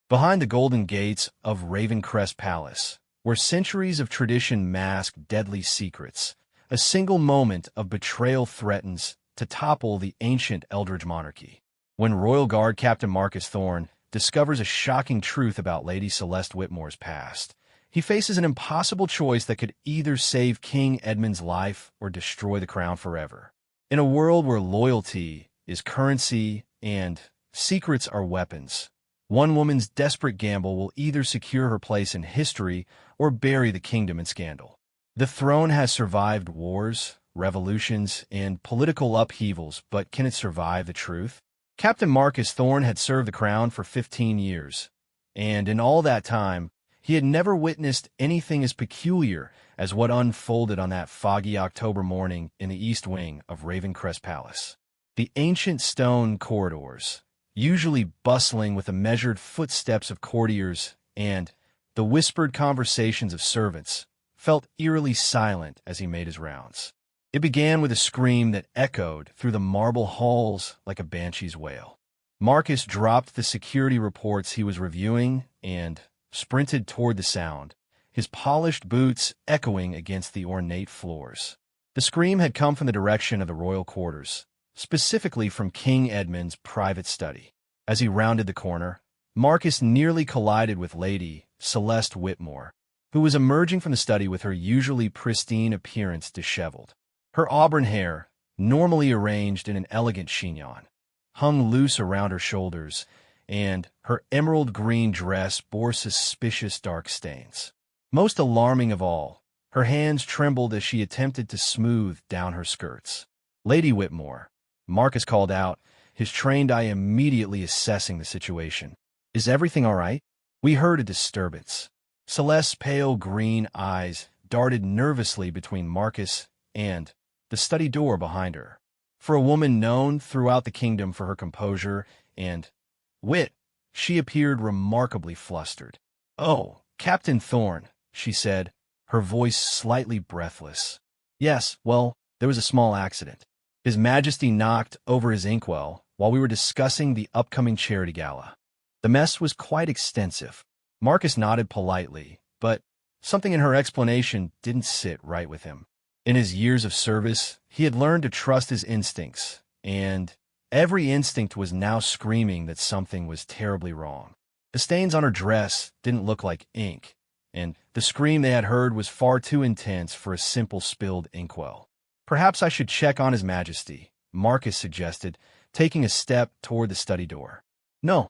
Behind the golden gates of Ravencrest Palace, where centuries of tradition mask deadly secrets, a single moment of betrayal threatens to topple the ancient Eldridge monarchy. When Royal Guard Captain Marcus Thorne discovers a shocking truth about Lady Celeste Whitmore's past, he faces an impossible choice that could either save King Edmund's life or destroy the crown forever. In a world where loyalty is currency and secrets are weapons, one woman's desperate gamble will either secure her place in history or bury the kingdom in scandal. The throne has survived wars, revolutions, and political upheavals, but can it survive the truth? Captain Marcus Thorne had served the crown for 15 years, and in all that time, he had never witnessed anything as peculiar as what unfolded on that foggy October morning in the East Wing of Ravencrest Palace. The ancient stone corridors, usually bustling with the measured footsteps of courtiers and the whispered conversations of servants, felt eerily silent as he made his rounds. It began with a scream that echoed through the marble halls like a banshee's wail. Marcus dropped the security reports he was reviewing and sprinted toward the sound, his polished boots echoing against the ornate floors. The scream had come from the direction of the royal quarters, specifically from King Edmund's private study. As he rounded the corner, Marcus nearly collided with Lady Celeste Whitmore, who was emerging from the study with her usually pristine appearance disheveled. Her auburn hair, normally arranged in an elegant chignon, hung loose around her shoulders, and her emerald green dress bore suspicious dark stains. Most alarming of all, her hands trembled as she attempted to smooth down her skirts. "Lady Whitmore," Marcus called out, his trained eye immediately assessing the situation. "Is everything all right?" "We heard a disturbance." Celeste's pale green eyes darted nervously between Marcus and the study door behind her. For a woman known throughout the kingdom for her composure and wit, she appeared remarkably flustered. "Oh, Captain Thorne," she said, her voice slightly breathless. "Yes, well, there was a small accident. His Majesty knocked over his inkwell while we were discussing the upcoming charity gala. The mess was quite extensive." Marcus nodded politely, but something in her explanation didn't sit right with him. In his years of service, he had learned to trust his instincts, and every instinct was now screaming that something was terribly wrong. The stains on her dress didn't look like ink, and the scream they had heard was far too intense for a simple spilled inkwell. "Perhaps I should check on His Majesty," Marcus suggested, taking a step toward the study door. "No."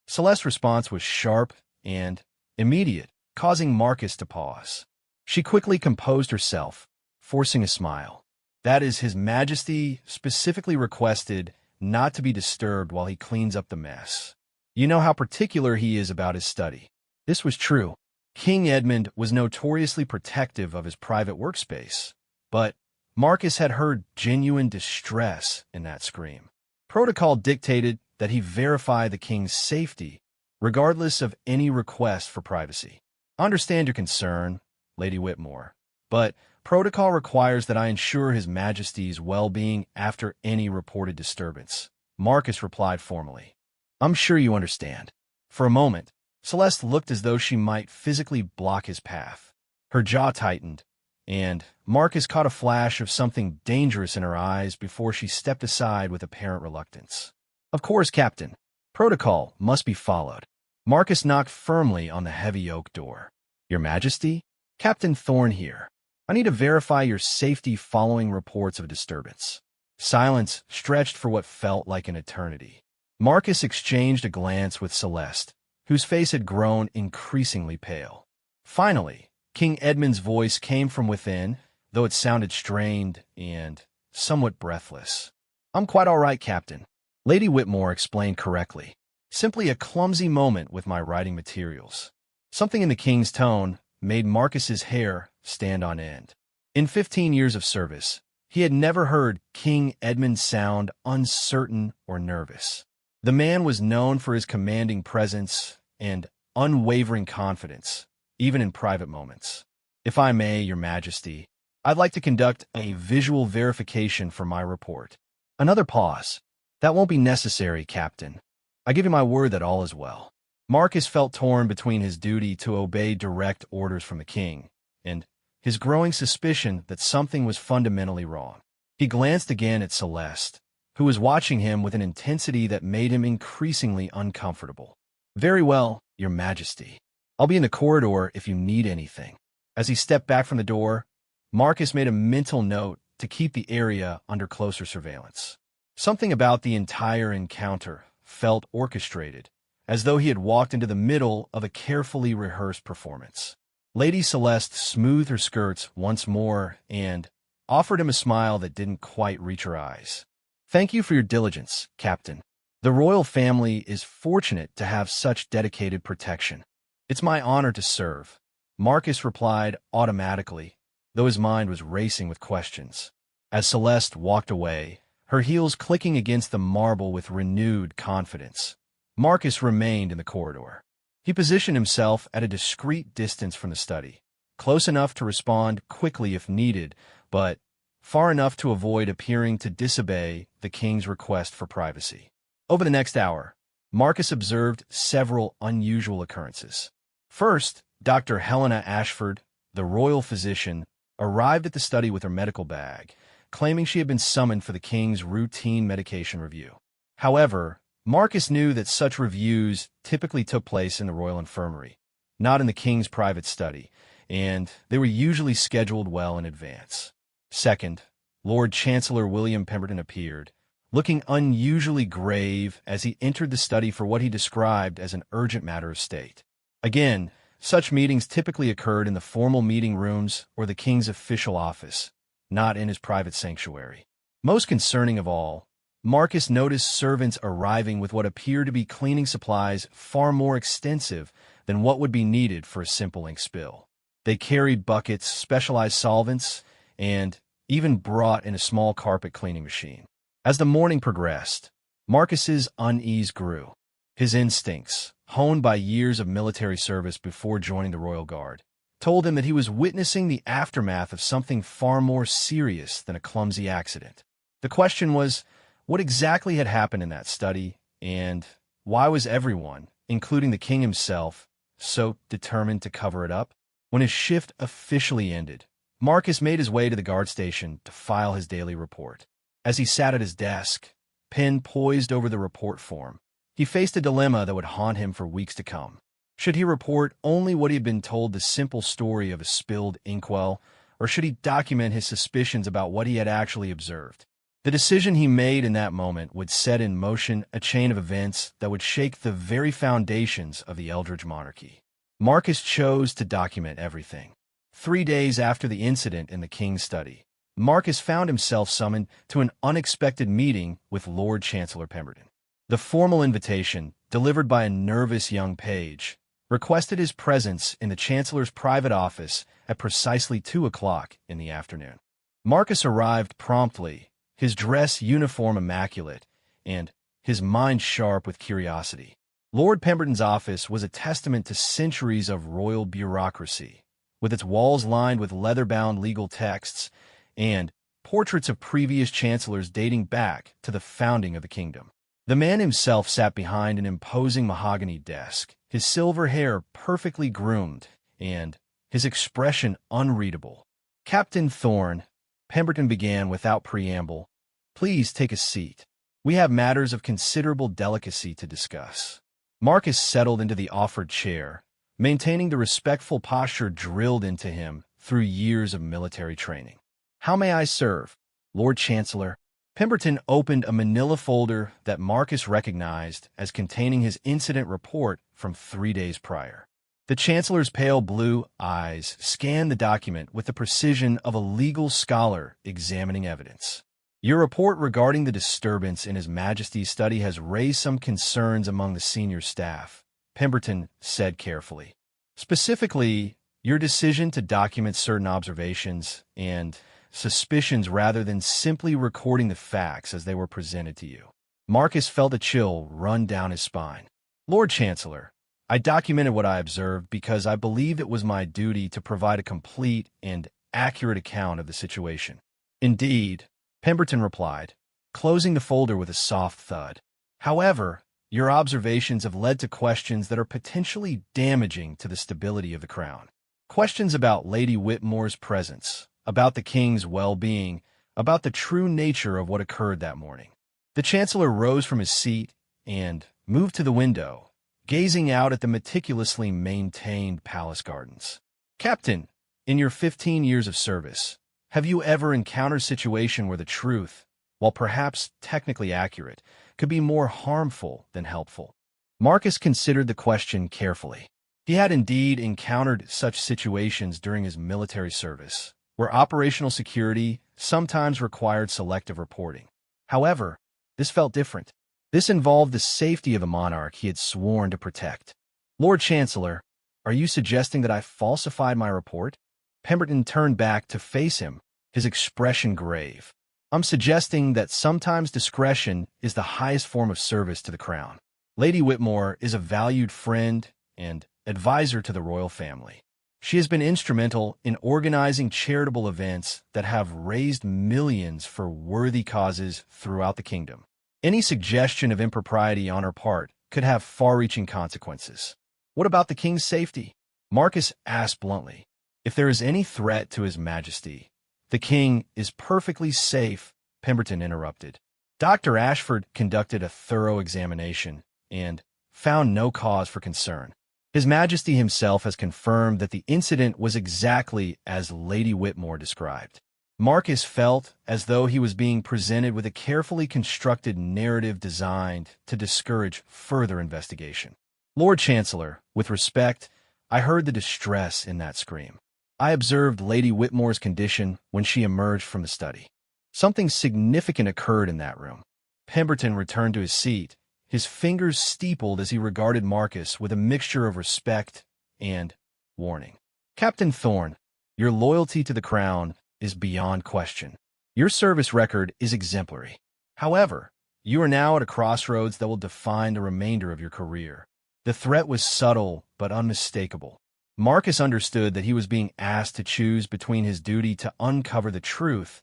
Celeste's response was sharp and immediate, causing Marcus to pause. She quickly composed herself, forcing a smile. "That is, His Majesty specifically requested not to be disturbed while he cleans up the mess. You know how particular he is about his study." This was true. King Edmund was notoriously protective of his private workspace, but Marcus had heard genuine distress in that scream. Protocol dictated that he verify the king's safety, regardless of any request for privacy. "I understand your concern, Lady Whitmore, but protocol requires that I ensure His Majesty's well-being after any reported disturbance," Marcus replied formally. "I'm sure you understand." For a moment, Celeste looked as though she might physically block his path. Her jaw tightened, and Marcus caught a flash of something dangerous in her eyes before she stepped aside with apparent reluctance. "Of course, Captain. Protocol must be followed." Marcus knocked firmly on the heavy oak door. "Your Majesty? Captain Thorne here. I need to verify your safety following reports of a disturbance." Silence stretched for what felt like an eternity. Marcus exchanged a glance with Celeste, whose face had grown increasingly pale. Finally, King Edmund's voice came from within, though it sounded strained and somewhat breathless. "I'm quite all right, Captain," Lady Whitmore explained correctly. "Simply a clumsy moment with my writing materials." Something in the king's tone made Marcus's hair stand on end. In 15 years of service, he had never heard King Edmund sound uncertain or nervous. The man was known for his commanding presence and unwavering confidence, even in private moments. "If I may, Your Majesty, I'd like to conduct a visual verification for my report." Another pause. "That won't be necessary, Captain. I give you my word that all is well." Marcus felt torn between his duty to obey direct orders from the king and his growing suspicion that something was fundamentally wrong. He glanced again at Celeste, who was watching him with an intensity that made him increasingly uncomfortable. "Very well, Your Majesty. I'll be in the corridor if you need anything." As he stepped back from the door, Marcus made a mental note to keep the area under closer surveillance. Something about the entire encounter felt orchestrated, as though he had walked into the middle of a carefully rehearsed performance. Lady Celeste smoothed her skirts once more and offered him a smile that didn't quite reach her eyes. "Thank you for your diligence, Captain. The royal family is fortunate to have such dedicated protection." "It's my honor to serve," Marcus replied automatically, though his mind was racing with questions. As Celeste walked away, her heels clicking against the marble with renewed confidence, Marcus remained in the corridor. He positioned himself at a discreet distance from the study, close enough to respond quickly if needed, but far enough to avoid appearing to disobey the king's request for privacy. Over the next hour, Marcus observed several unusual occurrences. First, Dr. Helena Ashford, the royal physician, arrived at the study with her medical bag, claiming she had been summoned for the king's routine medication review. However, Marcus knew that such reviews typically took place in the royal infirmary, not in the king's private study, and they were usually scheduled well in advance. Second, Lord Chancellor William Pemberton appeared, looking unusually grave as he entered the study for what he described as an urgent matter of state. Again, such meetings typically occurred in the formal meeting rooms or the king's official office, not in his private sanctuary. Most concerning of all, Marcus noticed servants arriving with what appeared to be cleaning supplies far more extensive than what would be needed for a simple ink spill. They carried buckets, specialized solvents, and even brought in a small carpet cleaning machine. As the morning progressed, Marcus's unease grew. His instincts, honed by years of military service before joining the Royal Guard, told him that he was witnessing the aftermath of something far more serious than a clumsy accident. The question was, what exactly had happened in that study, and why was everyone, including the king himself, so determined to cover it up? When his shift officially ended, Marcus made his way to the guard station to file his daily report. As he sat at his desk, pen poised over the report form, he faced a dilemma that would haunt him for weeks to come. Should he report only what he had been told, the simple story of a spilled inkwell, or should he document his suspicions about what he had actually observed? The decision he made in that moment would set in motion a chain of events that would shake the very foundations of the Eldridge monarchy. Marcus chose to document everything. 3 days after the incident in the king's study, Marcus found himself summoned to an unexpected meeting with Lord Chancellor Pemberton. The formal invitation, delivered by a nervous young page, requested his presence in the Chancellor's private office at precisely 2 o'clock in the afternoon. Marcus arrived promptly, his dress uniform immaculate, and his mind sharp with curiosity. Lord Pemberton's office was a testament to centuries of royal bureaucracy, with its walls lined with leather-bound legal texts and portraits of previous chancellors dating back to the founding of the kingdom. The man himself sat behind an imposing mahogany desk, his silver hair perfectly groomed and his expression unreadable. "Captain Thorne," Pemberton began without preamble, "please take a seat. We have matters of considerable delicacy to discuss." Marcus settled into the offered chair, maintaining the respectful posture drilled into him through years of military training. "How may I serve, Lord Chancellor?" Pemberton opened a manila folder that Marcus recognized as containing his incident report from 3 days prior. The Chancellor's pale blue eyes scanned the document with the precision of a legal scholar examining evidence. "Your report regarding the disturbance in His Majesty's study has raised some concerns among the senior staff," Pemberton said carefully. "Specifically, your decision to document certain observations and suspicions rather than simply recording the facts as they were presented to you." Marcus felt a chill run down his spine. "Lord Chancellor, I documented what I observed because I believed it was my duty to provide a complete and accurate account of the situation." "Indeed," Pemberton replied, closing the folder with a soft thud. "However, Your observations have led to questions that are potentially damaging to the stability of the crown. Questions about Lady Whitmore's presence, about the king's well-being, about the true nature of what occurred that morning. The Chancellor rose from his seat and moved to the window, gazing out at the meticulously maintained palace gardens. Captain, in your 15 years of service, have you ever encountered a situation where the truth, while perhaps technically accurate, could be more harmful than helpful? Marcus considered the question carefully. He had indeed encountered such situations during his military service, where operational security sometimes required selective reporting. However, this felt different. This involved the safety of the monarch he had sworn to protect. Lord Chancellor, are you suggesting that I falsified my report? Pemberton turned back to face him, his expression grave. I'm suggesting that sometimes discretion is the highest form of service to the crown. Lady Whitmore is a valued friend and advisor to the royal family. She has been instrumental in organizing charitable events that have raised millions for worthy causes throughout the kingdom. Any suggestion of impropriety on her part could have far-reaching consequences. What about the king's safety? Marcus asked bluntly. If there is any threat to his majesty, the king is perfectly safe, Pemberton interrupted. Dr. Ashford conducted a thorough examination and found no cause for concern. His Majesty himself has confirmed that the incident was exactly as Lady Whitmore described. Marcus felt as though he was being presented with a carefully constructed narrative designed to discourage further investigation. Lord Chancellor, with respect, I heard the distress in that scream. I observed Lady Whitmore's condition when she emerged from the study. Something significant occurred in that room. Pemberton returned to his seat, his fingers steepled as he regarded Marcus with a mixture of respect and warning. Captain Thorne, your loyalty to the crown is beyond question. Your service record is exemplary. However, you are now at a crossroads that will define the remainder of your career. The threat was subtle but unmistakable. Marcus understood that he was being asked to choose between his duty to uncover the truth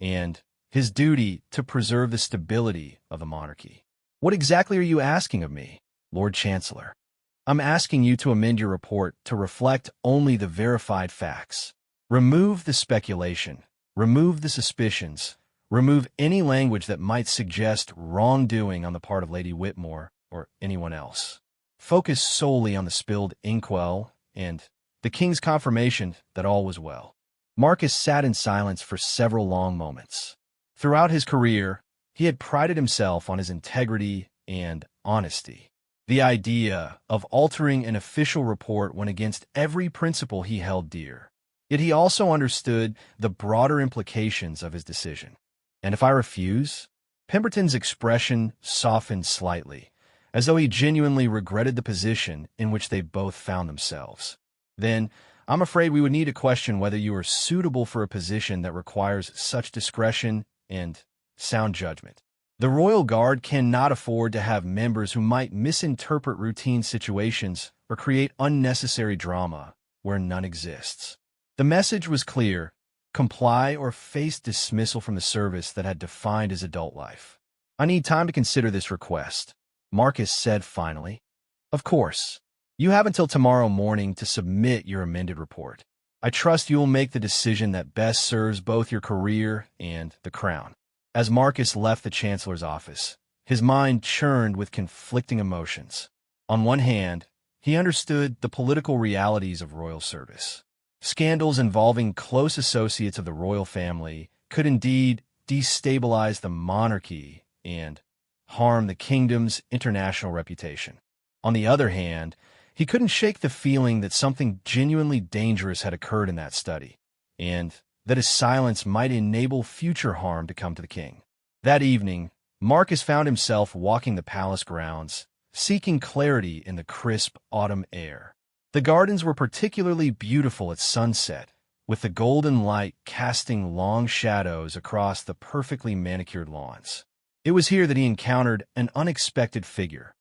and his duty to preserve the stability of the monarchy. What exactly are you asking of me, Lord Chancellor? I'm asking you to amend your report to reflect only the verified facts. Remove the speculation, remove the suspicions, remove any language that might suggest wrongdoing on the part of Lady Whitmore or anyone else. Focus solely on the spilled inkwell and the king's confirmation that all was well. Marcus sat in silence for several long moments. Throughout his career, he had prided himself on his integrity and honesty. The idea of altering an official report went against every principle he held dear. Yet he also understood the broader implications of his decision. And if I refuse? Pemberton's expression softened slightly, as though he genuinely regretted the position in which they both found themselves. Then, I'm afraid we would need to question whether you are suitable for a position that requires such discretion and sound judgment. The Royal Guard cannot afford to have members who might misinterpret routine situations or create unnecessary drama where none exists. The message was clear: comply or face dismissal from the service that had defined his adult life. I need time to consider this request, Marcus said finally. Of course. You have until tomorrow morning to submit your amended report. I trust you will make the decision that best serves both your career and the crown. As Marcus left the Chancellor's office, his mind churned with conflicting emotions. On one hand, he understood the political realities of royal service. Scandals involving close associates of the royal family could indeed destabilize the monarchy and harm the kingdom's international reputation. On the other hand, he couldn't shake the feeling that something genuinely dangerous had occurred in that study, and that his silence might enable future harm to come to the king. That evening, Marcus found himself walking the palace grounds, seeking clarity in the crisp autumn air. The gardens were particularly beautiful at sunset, with the golden light casting long shadows across the perfectly manicured lawns. It was here that he encountered an unexpected figure,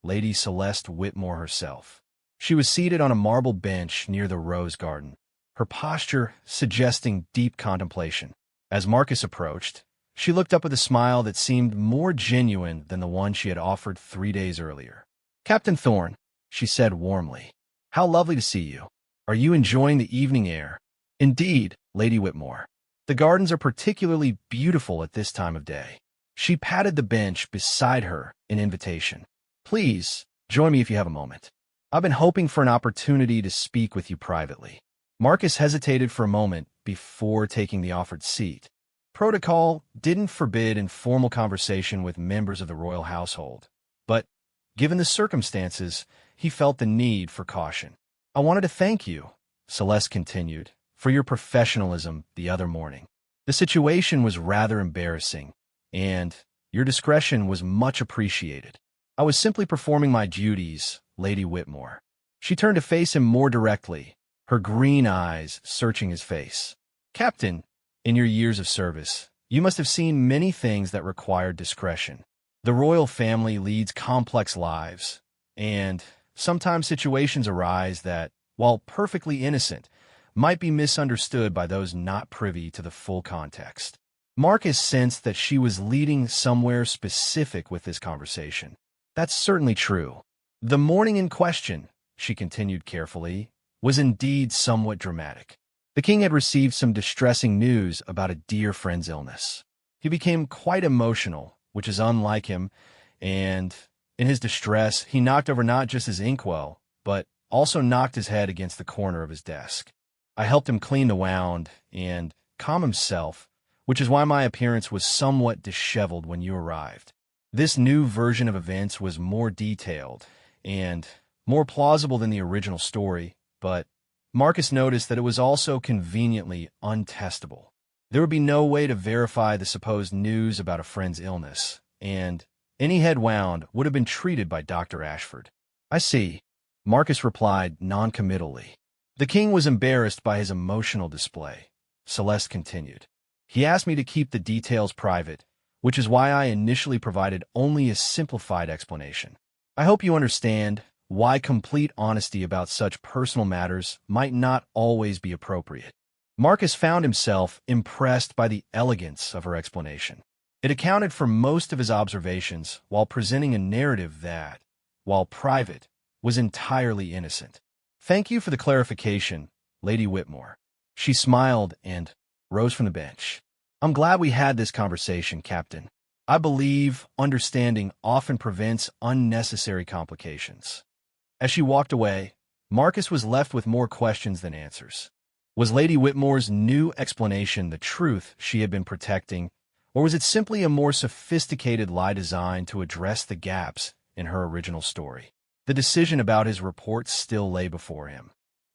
Lady Celeste Whitmore herself. She was seated on a marble bench near the rose garden, her posture suggesting deep contemplation. As Marcus approached, She looked up with a smile that seemed more genuine than the one she had offered 3 days earlier. "Captain Thorne," she said warmly, "how lovely to see you. Are you enjoying the evening air?" "Indeed, Lady Whitmore. The gardens are particularly beautiful at this time of day." She patted the bench beside her in invitation. "Please, join me if you have a moment. I've been hoping for an opportunity to speak with you privately." Marcus hesitated for a moment before taking the offered seat. Protocol didn't forbid informal conversation with members of the royal household, but given the circumstances, he felt the need for caution. "I wanted to thank you," Celeste continued, "for your professionalism the other morning. The situation was rather embarrassing, and your discretion was much appreciated. I was simply performing my duties, Lady Whitmore." She turned to face him more directly, her green eyes searching his face. "Captain, in your years of service, you must have seen many things that required discretion. The royal family leads complex lives, and sometimes situations arise that, while perfectly innocent, might be misunderstood by those not privy to the full context." Marcus sensed that she was leading somewhere specific with this conversation. "That's certainly true. The morning in question," she continued carefully, "was indeed somewhat dramatic. The king had received some distressing news about a dear friend's illness. He became quite emotional, which is unlike him, and in his distress, he knocked over not just his inkwell, but also knocked his head against the corner of his desk. I helped him clean the wound and calm himself, which is why my appearance was somewhat disheveled when you arrived. This new version of events was more detailed and more plausible than the original story, but Marcus noticed that it was also conveniently untestable. There would be no way to verify the supposed news about a friend's illness, and any head wound would have been treated by Dr. Ashford." "I see," Marcus replied noncommittally. "The king was embarrassed by his emotional display," Celeste continued. "He asked me to keep the details private, which is why I initially provided only a simplified explanation. I hope you understand why complete honesty about such personal matters might not always be appropriate." Marcus found himself impressed by the elegance of her explanation. It accounted for most of his observations while presenting a narrative that, while private, was entirely innocent. "Thank you for the clarification, Lady Whitmore." She smiled and rose from the bench. "I'm glad we had this conversation, Captain. I believe understanding often prevents unnecessary complications." As she walked away, Marcus was left with more questions than answers. Was Lady Whitmore's new explanation the truth she had been protecting, or was it simply a more sophisticated lie designed to address the gaps in her original story? The decision about his report still lay before him,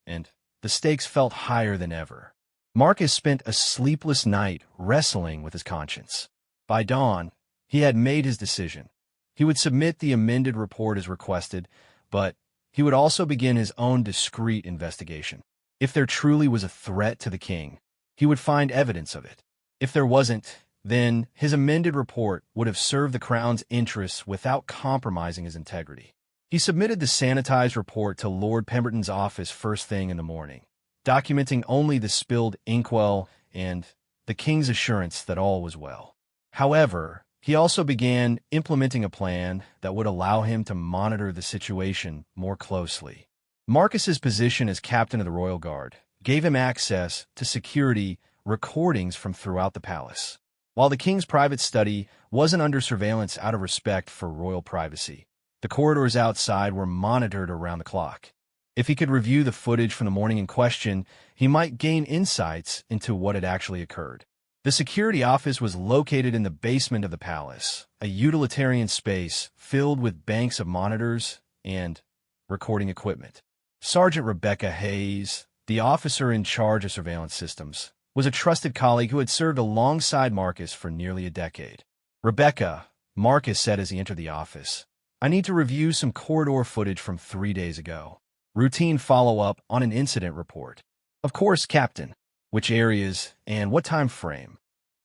and the stakes felt higher than ever. Marcus spent a sleepless night wrestling with his conscience. By dawn, he had made his decision. He would submit the amended report as requested, but he would also begin his own discreet investigation. If there truly was a threat to the king, he would find evidence of it. If there wasn't, then his amended report would have served the crown's interests without compromising his integrity. He submitted the sanitized report to Lord Pemberton's office first thing in the morning, documenting only the spilled inkwell and the king's assurance that all was well. However, he also began implementing a plan that would allow him to monitor the situation more closely. Marcus's position as captain of the Royal Guard gave him access to security recordings from throughout the palace. While the king's private study wasn't under surveillance out of respect for royal privacy, the corridors outside were monitored around the clock. If he could review the footage from the morning in question, he might gain insights into what had actually occurred. The security office was located in the basement of the palace, a utilitarian space filled with banks of monitors and recording equipment. Sergeant Rebecca Hayes, the officer in charge of surveillance systems, was a trusted colleague who had served alongside Marcus for nearly a decade. "Rebecca," Marcus said as he entered the office, "I need to review some corridor footage from 3 days ago. Routine follow-up on an incident report." "Of course, Captain. Which areas and what time frame?"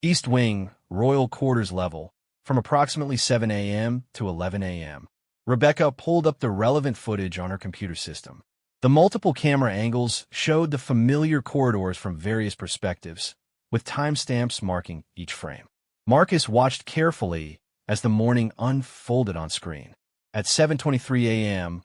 "East Wing, Royal Quarters level, from approximately 7 a.m. to 11 a.m. Rebecca pulled up the relevant footage on her computer system. The multiple camera angles showed the familiar corridors from various perspectives, with timestamps marking each frame. Marcus watched carefully as the morning unfolded on screen. At 7:23 a.m.,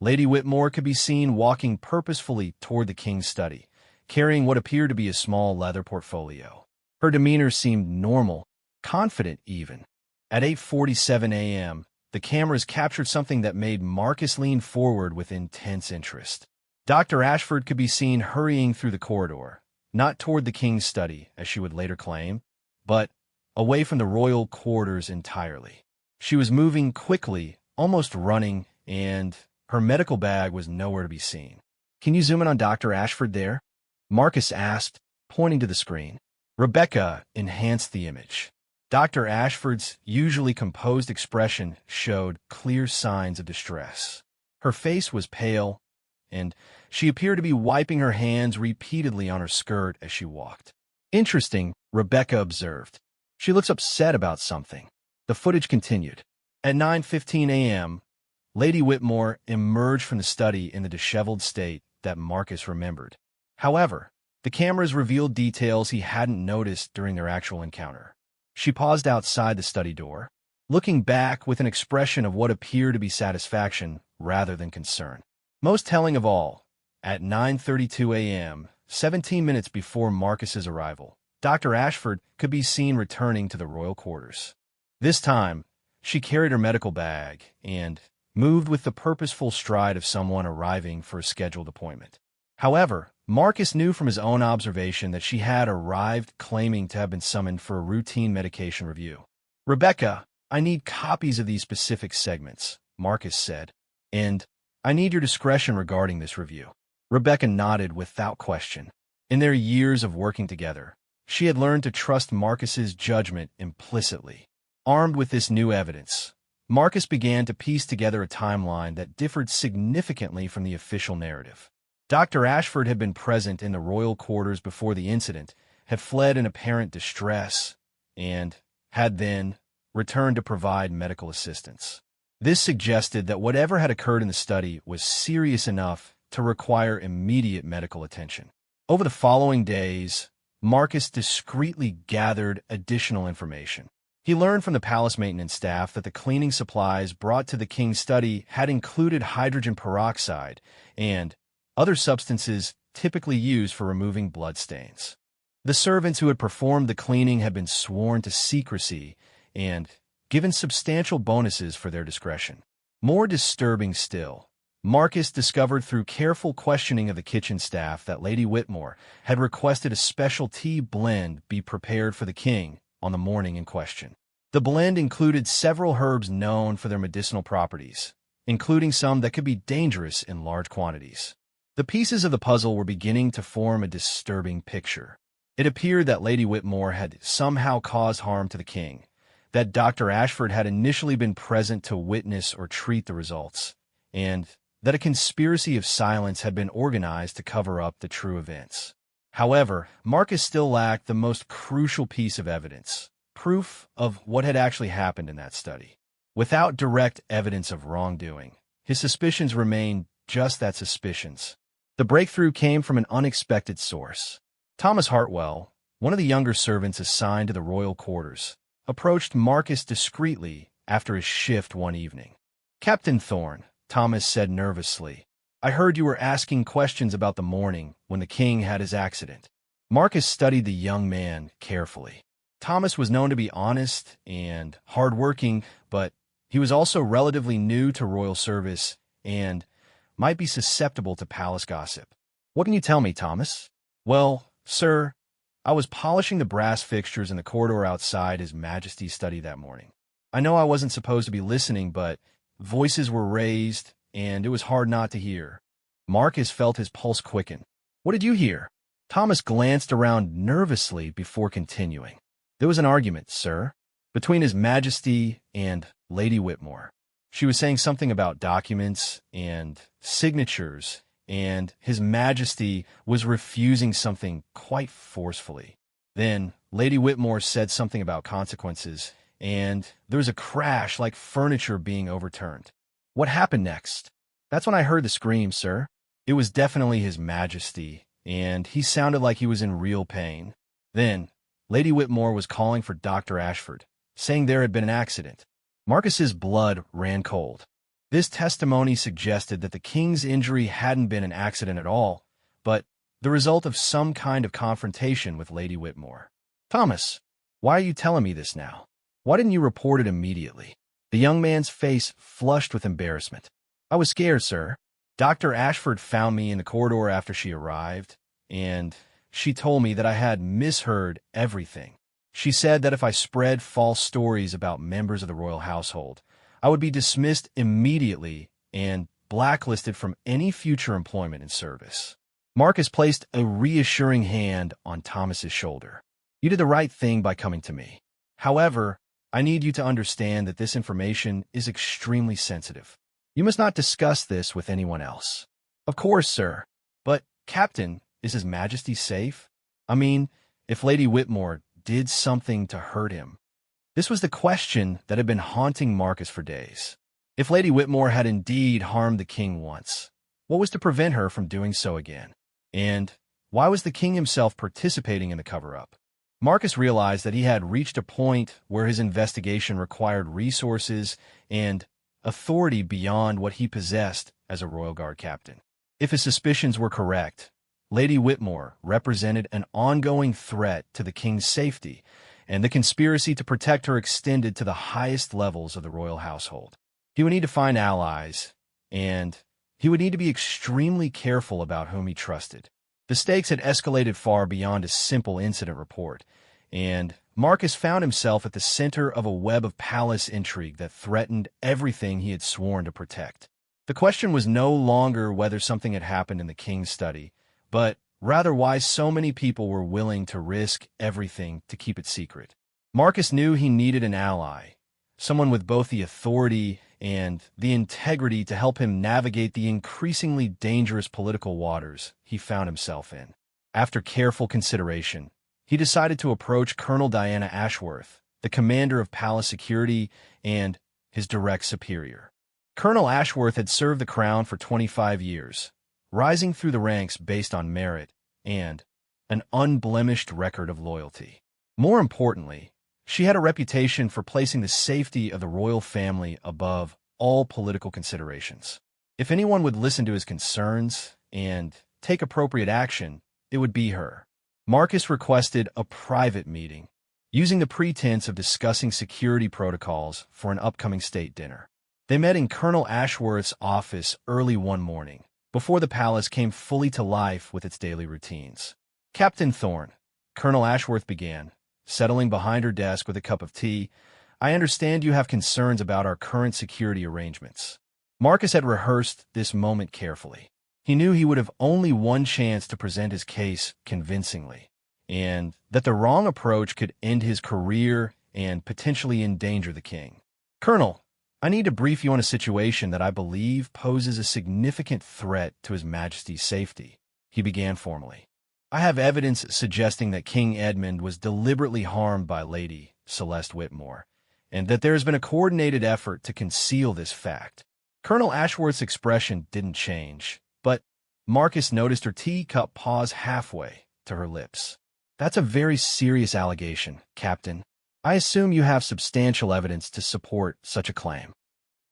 Lady Whitmore could be seen walking purposefully toward the king's study, carrying what appeared to be a small leather portfolio. Her demeanor seemed normal, confident even. At 8:47 a.m., the cameras captured something that made Marcus lean forward with intense interest. Dr. Ashford could be seen hurrying through the corridor, not toward the king's study, as she would later claim, but away from the royal quarters entirely. She was moving quickly, almost running, and her medical bag was nowhere to be seen. "Can you zoom in on Dr. Ashford there?" Marcus asked, pointing to the screen. Rebecca enhanced the image. Dr. Ashford's usually composed expression showed clear signs of distress. Her face was pale, and she appeared to be wiping her hands repeatedly on her skirt as she walked. "Interesting," Rebecca observed. "She looks upset about something." The footage continued. At 9:15 a.m., Lady Whitmore emerged from the study in the disheveled state that Marcus remembered. However, the cameras revealed details he hadn't noticed during their actual encounter. She paused outside the study door, looking back with an expression of what appeared to be satisfaction rather than concern. Most telling of all, at 9:32 a.m., 17 minutes before Marcus's arrival, Dr. Ashford could be seen returning to the royal quarters. This time, she carried her medical bag and moved with the purposeful stride of someone arriving for a scheduled appointment. However, Marcus knew from his own observation that she had arrived claiming to have been summoned for a routine medication review. "Rebecca, I need copies of these specific segments," Marcus said, "and I need your discretion regarding this review." Rebecca nodded without question. In their years of working together, she had learned to trust Marcus's judgment implicitly. Armed with this new evidence, Marcus began to piece together a timeline that differed significantly from the official narrative. Dr. Ashford had been present in the royal quarters before the incident, had fled in apparent distress, and had then returned to provide medical assistance. This suggested that whatever had occurred in the study was serious enough to require immediate medical attention. Over the following days, Marcus discreetly gathered additional information. He learned from the palace maintenance staff that the cleaning supplies brought to the king's study had included hydrogen peroxide and other substances typically used for removing bloodstains. The servants who had performed the cleaning had been sworn to secrecy and given substantial bonuses for their discretion. More disturbing still, Marcus discovered through careful questioning of the kitchen staff that Lady Whitmore had requested a special tea blend be prepared for the king on the morning in question. The blend included several herbs known for their medicinal properties, including some that could be dangerous in large quantities. The pieces of the puzzle were beginning to form a disturbing picture. It appeared that Lady Whitmore had somehow caused harm to the king, that Dr. Ashford had initially been present to witness or treat the results, and that a conspiracy of silence had been organized to cover up the true events. However, Marcus still lacked the most crucial piece of evidence, proof of what had actually happened in that study. Without direct evidence of wrongdoing, his suspicions remained just that, suspicions. The breakthrough came from an unexpected source. Thomas Hartwell, one of the younger servants assigned to the royal quarters, approached Marcus discreetly after his shift one evening. "Captain Thorne," Thomas said nervously, "I heard you were asking questions about the morning when the king had his accident." Marcus studied the young man carefully. Thomas was known to be honest and hardworking, but he was also relatively new to royal service and might be susceptible to palace gossip. "What can you tell me, Thomas?" "Well, sir, I was polishing the brass fixtures in the corridor outside His Majesty's study that morning. I know I wasn't supposed to be listening, but voices were raised, and it was hard not to hear." Marcus felt his pulse quicken. "What did you hear?" Thomas glanced around nervously before continuing. "There was an argument, sir, between His Majesty and Lady Whitmore. She was saying something about documents and signatures, and His Majesty was refusing something quite forcefully. Then Lady Whitmore said something about consequences, and there was a crash like furniture being overturned." "What happened next?" "That's when I heard the scream, sir. It was definitely His Majesty, and he sounded like he was in real pain. Then Lady Whitmore was calling for Dr. Ashford, saying there had been an accident. Marcus's blood ran cold. This testimony suggested that the king's injury hadn't been an accident at all, but the result of some kind of confrontation with Lady Whitmore. Thomas, why are you telling me this now? Why didn't you report it immediately? The young man's face flushed with embarrassment. I was scared, sir. Dr. Ashford found me in the corridor after she arrived, and she told me that I had misheard everything. She said that if I spread false stories about members of the royal household, I would be dismissed immediately and blacklisted from any future employment in service. Marcus placed a reassuring hand on Thomas's shoulder. You did the right thing by coming to me. However, I need you to understand that this information is extremely sensitive. You must not discuss this with anyone else. Of course, sir. But, Captain, is His Majesty safe? I mean, if Lady Whitmore did something to hurt him. This was the question that had been haunting Marcus for days. If Lady Whitmore had indeed harmed the king once, what was to prevent her from doing so again? And why was the king himself participating in the cover-up? Marcus realized that he had reached a point where his investigation required resources and authority beyond what he possessed as a Royal Guard captain. If his suspicions were correct, Lady Whitmore represented an ongoing threat to the king's safety, and the conspiracy to protect her extended to the highest levels of the royal household. He would need to find allies, and he would need to be extremely careful about whom he trusted. The stakes had escalated far beyond a simple incident report, and Marcus found himself at the center of a web of palace intrigue that threatened everything he had sworn to protect. The question was no longer whether something had happened in the king's study, but rather why so many people were willing to risk everything to keep it secret. Marcus knew he needed an ally, someone with both the authority and the integrity to help him navigate the increasingly dangerous political waters he found himself in. After careful consideration, he decided to approach Colonel Diana Ashworth, the commander of palace security and his direct superior. Colonel Ashworth had served the crown for 25 years, rising through the ranks based on merit and an unblemished record of loyalty. More importantly, she had a reputation for placing the safety of the royal family above all political considerations. If anyone would listen to his concerns and take appropriate action, it would be her. Marcus requested a private meeting, using the pretense of discussing security protocols for an upcoming state dinner. They met in Colonel Ashworth's office early one morning, before the palace came fully to life with its daily routines. Captain Thorne, Colonel Ashworth began, settling behind her desk with a cup of tea. I understand you have concerns about our current security arrangements. Marcus had rehearsed this moment carefully. He knew he would have only one chance to present his case convincingly, and that the wrong approach could end his career and potentially endanger the king. Colonel, I need to brief you on a situation that I believe poses a significant threat to His Majesty's safety, he began formally. I have evidence suggesting that King Edmund was deliberately harmed by Lady Celeste Whitmore, and that there has been a coordinated effort to conceal this fact. Colonel Ashworth's expression didn't change, but Marcus noticed her teacup pause halfway to her lips. That's a very serious allegation, Captain. I assume you have substantial evidence to support such a claim.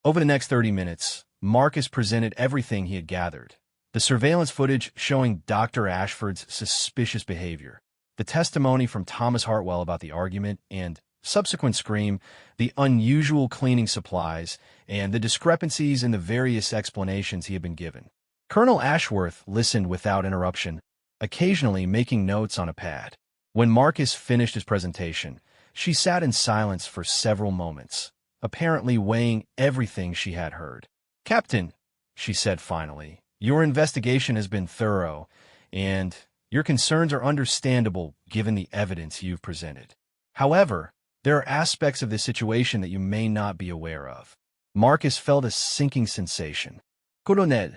Over the next 30 minutes, Marcus presented everything he had gathered. The surveillance footage showing Dr. Ashford's suspicious behavior, the testimony from Thomas Hartwell about the argument and subsequent scream, the unusual cleaning supplies, and the discrepancies in the various explanations he had been given. Colonel Ashworth listened without interruption, occasionally making notes on a pad. When Marcus finished his presentation, she sat in silence for several moments, apparently weighing everything she had heard. Captain, she said finally, your investigation has been thorough, and your concerns are understandable given the evidence you've presented. However, there are aspects of this situation that you may not be aware of. Marcus felt a sinking sensation. Colonel,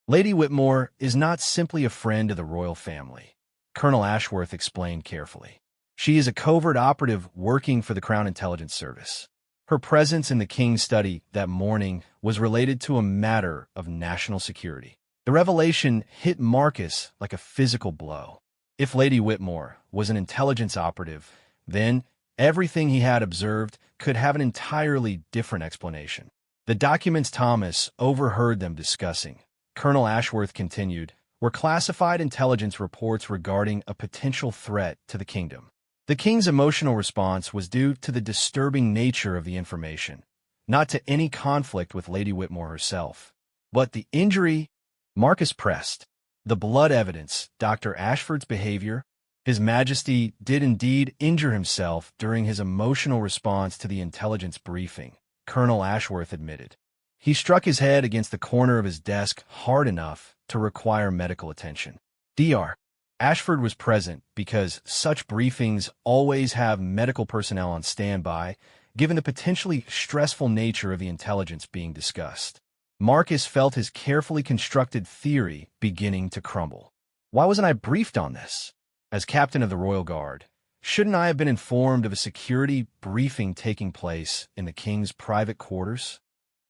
Lady Whitmore is not simply a friend of the royal family, Colonel Ashworth explained carefully. She is a covert operative working for the Crown Intelligence Service. Her presence in the king's study that morning was related to a matter of national security. The revelation hit Marcus like a physical blow. If Lady Whitmore was an intelligence operative, then everything he had observed could have an entirely different explanation. The documents Thomas overheard them discussing, Colonel Ashworth continued, were classified intelligence reports regarding a potential threat to the kingdom. The king's emotional response was due to the disturbing nature of the information, not to any conflict with Lady Whitmore herself. But the injury, Marcus pressed. The blood evidence, Dr. Ashford's behavior, His Majesty did indeed injure himself during his emotional response to the intelligence briefing, Colonel Ashworth admitted. He struck his head against the corner of his desk hard enough to require medical attention. Dr. Ashford was present because such briefings always have medical personnel on standby, given the potentially stressful nature of the intelligence being discussed. Marcus felt his carefully constructed theory beginning to crumble. Why wasn't I briefed on this? As captain of the Royal Guard, shouldn't I have been informed of a security briefing taking place in the king's private quarters?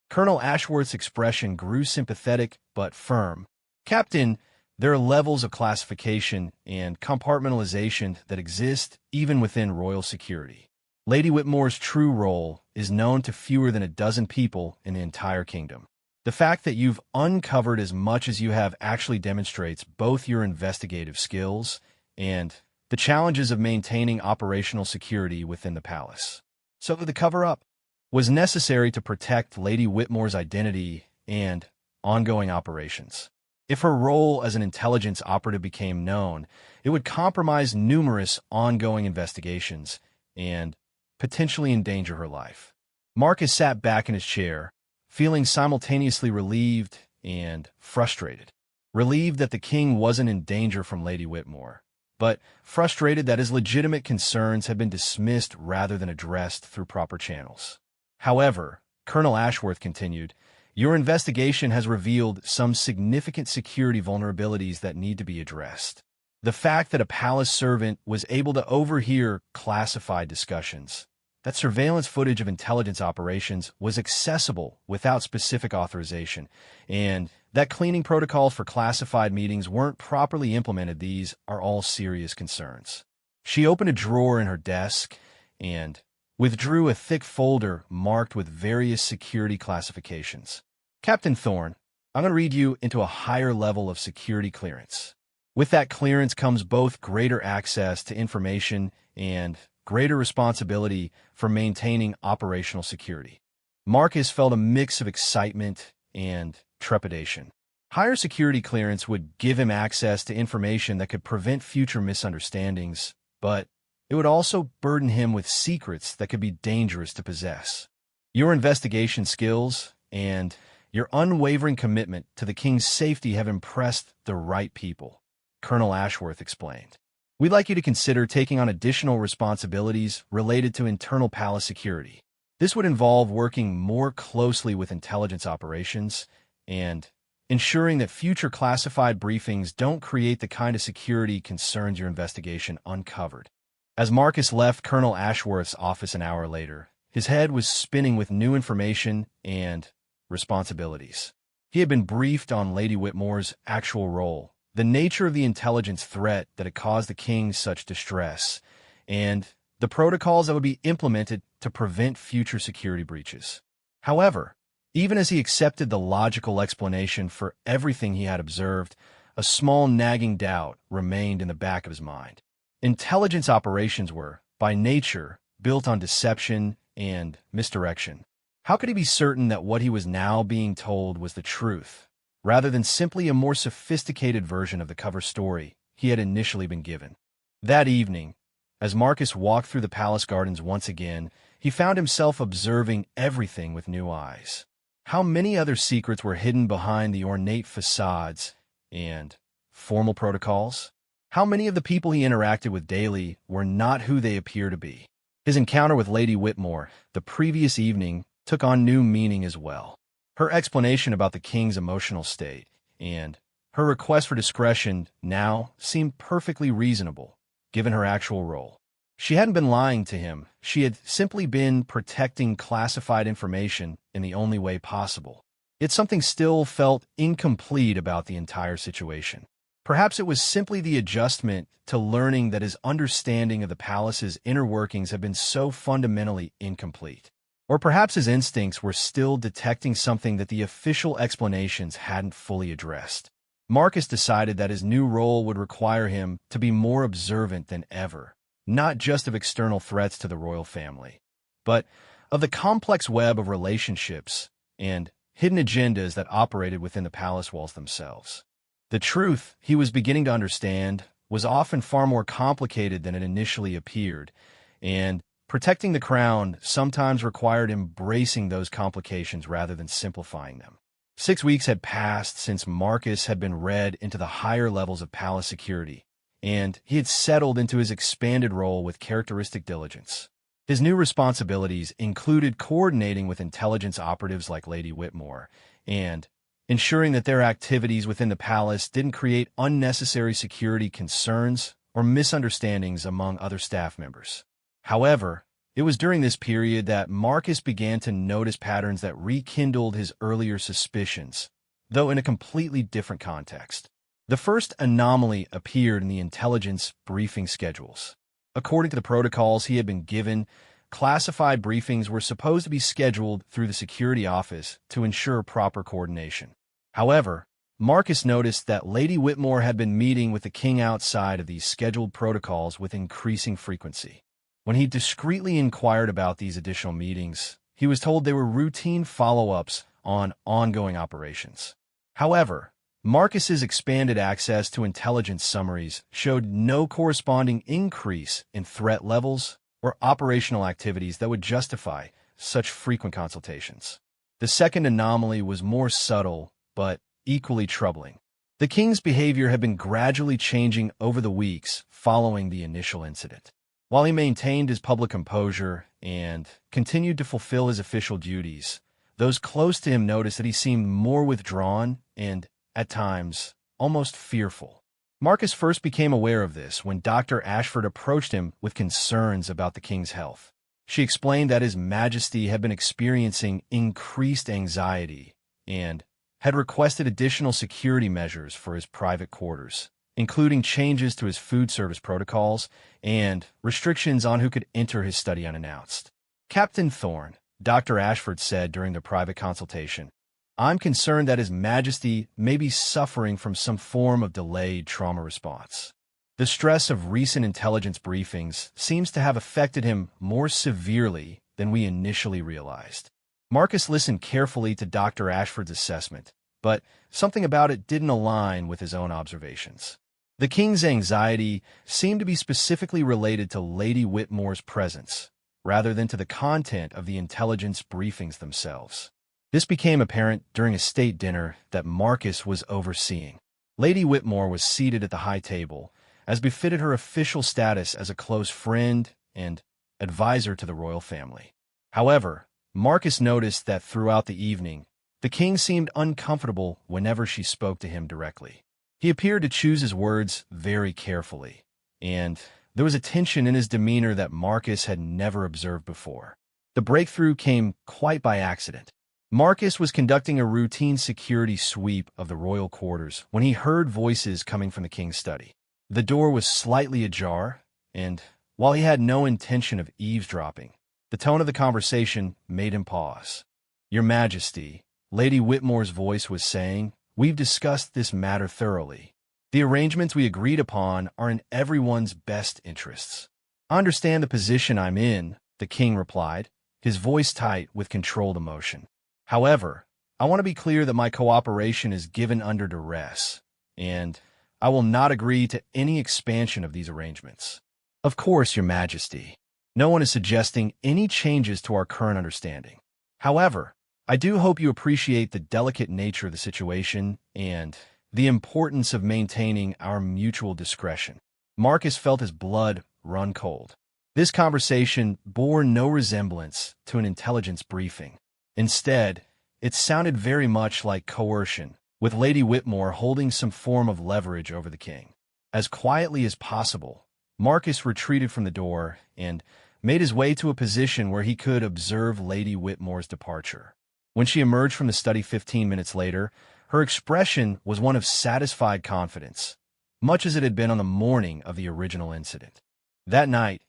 Colonel Ashworth's expression grew sympathetic but firm. Captain, there are levels of classification and compartmentalization that exist even within royal security. Lady Whitmore's true role is known to fewer than a dozen people in the entire kingdom. The fact that you've uncovered as much as you have actually demonstrates both your investigative skills and the challenges of maintaining operational security within the palace. So the cover-up was necessary to protect Lady Whitmore's identity and ongoing operations. If her role as an intelligence operative became known, it would compromise numerous ongoing investigations and potentially endanger her life. Marcus sat back in his chair, feeling simultaneously relieved and frustrated. Relieved that the king wasn't in danger from Lady Whitmore, but frustrated that his legitimate concerns had been dismissed rather than addressed through proper channels. However, Colonel Ashworth continued, your investigation has revealed some significant security vulnerabilities that need to be addressed. The fact that a palace servant was able to overhear classified discussions, that surveillance footage of intelligence operations was accessible without specific authorization, and that cleaning protocols for classified meetings weren't properly implemented, these are all serious concerns. She opened a drawer in her desk and withdrew a thick folder marked with various security classifications. Captain Thorne, I'm going to read you into a higher level of security clearance. With that clearance comes both greater access to information and greater responsibility for maintaining operational security. Marcus felt a mix of excitement and trepidation. Higher security clearance would give him access to information that could prevent future misunderstandings, but it would also burden him with secrets that could be dangerous to possess. Your investigation skills and your unwavering commitment to the king's safety have impressed the right people, Colonel Ashworth explained. We'd like you to consider taking on additional responsibilities related to internal palace security. This would involve working more closely with intelligence operations and ensuring that future classified briefings don't create the kind of security concerns your investigation uncovered. As Marcus left Colonel Ashworth's office an hour later, his head was spinning with new information and responsibilities. He had been briefed on Lady Whitmore's actual role, the nature of the intelligence threat that had caused the king such distress, and the protocols that would be implemented to prevent future security breaches. However, even as he accepted the logical explanation for everything he had observed, a small nagging doubt remained in the back of his mind. Intelligence operations were, by nature, built on deception and misdirection. How could he be certain that what he was now being told was the truth, rather than simply a more sophisticated version of the cover story he had initially been given? That evening, as Marcus walked through the palace gardens once again, he found himself observing everything with new eyes. How many other secrets were hidden behind the ornate facades and formal protocols? How many of the people he interacted with daily were not who they appear to be? His encounter with Lady Whitmore the previous evening took on new meaning as well. Her explanation about the king's emotional state and her request for discretion now seemed perfectly reasonable, given her actual role. She hadn't been lying to him. She had simply been protecting classified information in the only way possible. Yet something still felt incomplete about the entire situation. Perhaps it was simply the adjustment to learning that his understanding of the palace's inner workings had been so fundamentally incomplete. Or perhaps his instincts were still detecting something that the official explanations hadn't fully addressed. Marcus decided that his new role would require him to be more observant than ever, not just of external threats to the royal family, but of the complex web of relationships and hidden agendas that operated within the palace walls themselves. The truth, he was beginning to understand, was often far more complicated than it initially appeared, and protecting the crown sometimes required embracing those complications rather than simplifying them. 6 weeks had passed since Marcus had been read into the higher levels of palace security, and he had settled into his expanded role with characteristic diligence. His new responsibilities included coordinating with intelligence operatives like Lady Whitmore and ensuring that their activities within the palace didn't create unnecessary security concerns or misunderstandings among other staff members. However, it was during this period that Marcus began to notice patterns that rekindled his earlier suspicions, though in a completely different context. The first anomaly appeared in the intelligence briefing schedules. According to the protocols he had been given, classified briefings were supposed to be scheduled through the security office to ensure proper coordination. However, Marcus noticed that Lady Whitmore had been meeting with the king outside of these scheduled protocols with increasing frequency. When he discreetly inquired about these additional meetings, he was told they were routine follow-ups on ongoing operations. However, Marcus's expanded access to intelligence summaries showed no corresponding increase in threat levels or operational activities that would justify such frequent consultations. The second anomaly was more subtle, but equally troubling. The king's behavior had been gradually changing over the weeks following the initial incident. While he maintained his public composure and continued to fulfill his official duties, those close to him noticed that he seemed more withdrawn and, at times, almost fearful. Marcus first became aware of this when Dr. Ashford approached him with concerns about the king's health. She explained that His Majesty had been experiencing increased anxiety and had requested additional security measures for his private quarters, including changes to his food service protocols and restrictions on who could enter his study unannounced. Captain Thorne, Dr. Ashford said during the private consultation, "I'm concerned that His Majesty may be suffering from some form of delayed trauma response. The stress of recent intelligence briefings seems to have affected him more severely than we initially realized." Marcus listened carefully to Dr. Ashford's assessment, but something about it didn't align with his own observations. The king's anxiety seemed to be specifically related to Lady Whitmore's presence, rather than to the content of the intelligence briefings themselves. This became apparent during a state dinner that Marcus was overseeing. Lady Whitmore was seated at the high table, as befitted her official status as a close friend and advisor to the royal family. However, Marcus noticed that throughout the evening, the king seemed uncomfortable whenever she spoke to him directly. He appeared to choose his words very carefully, and there was a tension in his demeanor that Marcus had never observed before. The breakthrough came quite by accident. Marcus was conducting a routine security sweep of the royal quarters when he heard voices coming from the king's study. The door was slightly ajar, and while he had no intention of eavesdropping, the tone of the conversation made him pause. "Your Majesty," Lady Whitmore's voice was saying, "we've discussed this matter thoroughly. The arrangements we agreed upon are in everyone's best interests." "I understand the position I'm in," the king replied, his voice tight with controlled emotion. "However, I want to be clear that my cooperation is given under duress, and I will not agree to any expansion of these arrangements." "Of course, Your Majesty. No one is suggesting any changes to our current understanding. However, I do hope you appreciate the delicate nature of the situation and the importance of maintaining our mutual discretion." Marcus felt his blood run cold. This conversation bore no resemblance to an intelligence briefing. Instead, it sounded very much like coercion, with Lady Whitmore holding some form of leverage over the king. As quietly as possible, Marcus retreated from the door and made his way to a position where he could observe Lady Whitmore's departure. When she emerged from the study 15 minutes later, her expression was one of satisfied confidence, much as it had been on the morning of the original incident. That night,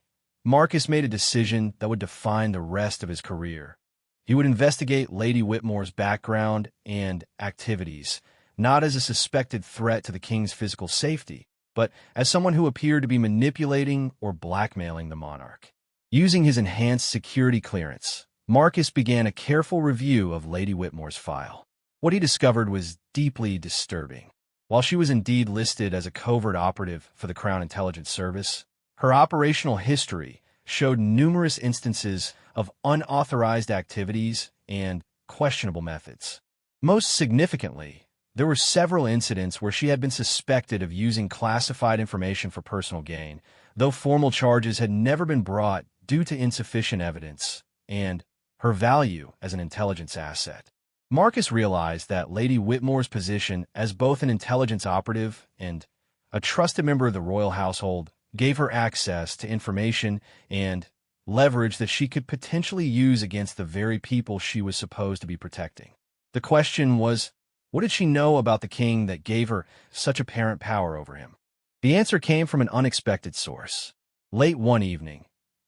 Marcus made a decision that would define the rest of his career. He would investigate Lady Whitmore's background and activities, not as a suspected threat to the king's physical safety, but as someone who appeared to be manipulating or blackmailing the monarch. Using his enhanced security clearance, Marcus began a careful review of Lady Whitmore's file. What he discovered was deeply disturbing. While she was indeed listed as a covert operative for the Crown Intelligence Service, her operational history showed numerous instances of unauthorized activities and questionable methods. Most significantly, there were several incidents where she had been suspected of using classified information for personal gain, though formal charges had never been brought due to insufficient evidence and her value as an intelligence asset. Marcus realized that Lady Whitmore's position as both an intelligence operative and a trusted member of the royal household gave her access to information and leverage that she could potentially use against the very people she was supposed to be protecting. The question was, what did she know about the king that gave her such apparent power over him? The answer came from an unexpected source. Late one evening,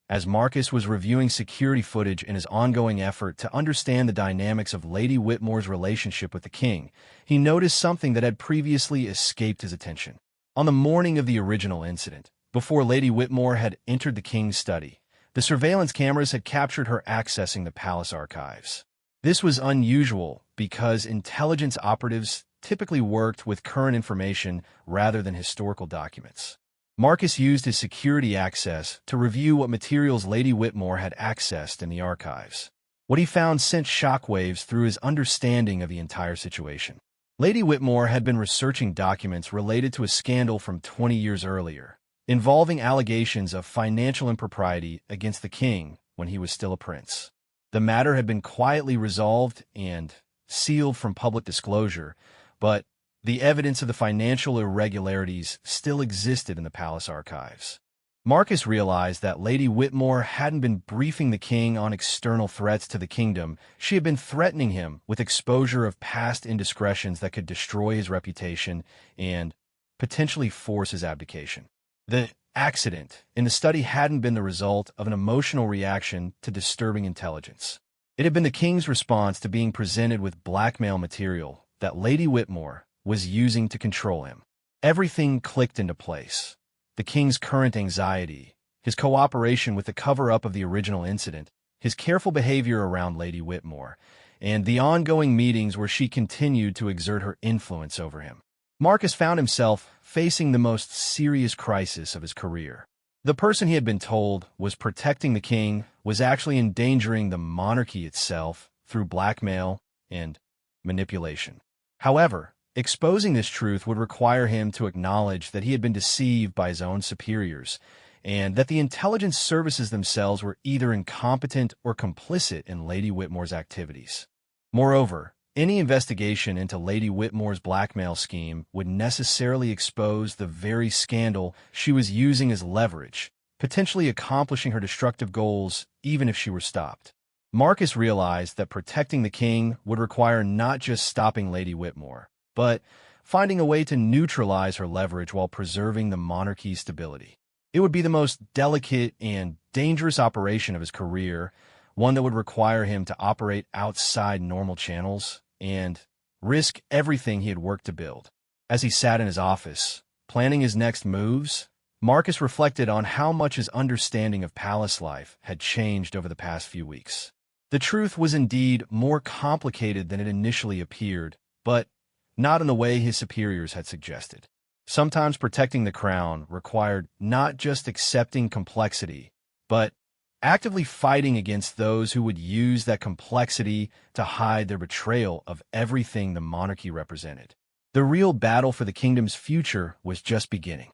as Marcus was reviewing security footage in his ongoing effort to understand the dynamics of Lady Whitmore's relationship with the king, he noticed something that had previously escaped his attention. On the morning of the original incident, before Lady Whitmore had entered the king's study, the surveillance cameras had captured her accessing the palace archives. This was unusual because intelligence operatives typically worked with current information rather than historical documents. Marcus used his security access to review what materials Lady Whitmore had accessed in the archives. What he found sent shockwaves through his understanding of the entire situation. Lady Whitmore had been researching documents related to a scandal from 20 years earlier, involving allegations of financial impropriety against the king when he was still a prince. The matter had been quietly resolved and sealed from public disclosure, but the evidence of the financial irregularities still existed in the palace archives. Marcus realized that Lady Whitmore hadn't been briefing the king on external threats to the kingdom. She had been threatening him with exposure of past indiscretions that could destroy his reputation and potentially force his abdication. The accident in the study hadn't been the result of an emotional reaction to disturbing intelligence. It had been the king's response to being presented with blackmail material that Lady Whitmore was using to control him. Everything clicked into place. The king's current anxiety, his cooperation with the cover-up of the original incident, his careful behavior around Lady Whitmore, and the ongoing meetings where she continued to exert her influence over him. Marcus found himself facing the most serious crisis of his career. The person he had been told was protecting the king was actually endangering the monarchy itself through blackmail and manipulation. However, exposing this truth would require him to acknowledge that he had been deceived by his own superiors, and that the intelligence services themselves were either incompetent or complicit in Lady Whitmore's activities. Moreover, any investigation into Lady Whitmore's blackmail scheme would necessarily expose the very scandal she was using as leverage, potentially accomplishing her destructive goals even if she were stopped. Marcus realized that protecting the king would require not just stopping Lady Whitmore, but finding a way to neutralize her leverage while preserving the monarchy's stability. It would be the most delicate and dangerous operation of his career, one that would require him to operate outside normal channels and risk everything he had worked to build. As he sat in his office, planning his next moves, Marcus reflected on how much his understanding of palace life had changed over the past few weeks. The truth was indeed more complicated than it initially appeared, but not in the way his superiors had suggested. Sometimes protecting the crown required not just accepting complexity, but actively fighting against those who would use that complexity to hide their betrayal of everything the monarchy represented. The real battle for the kingdom's future was just beginning.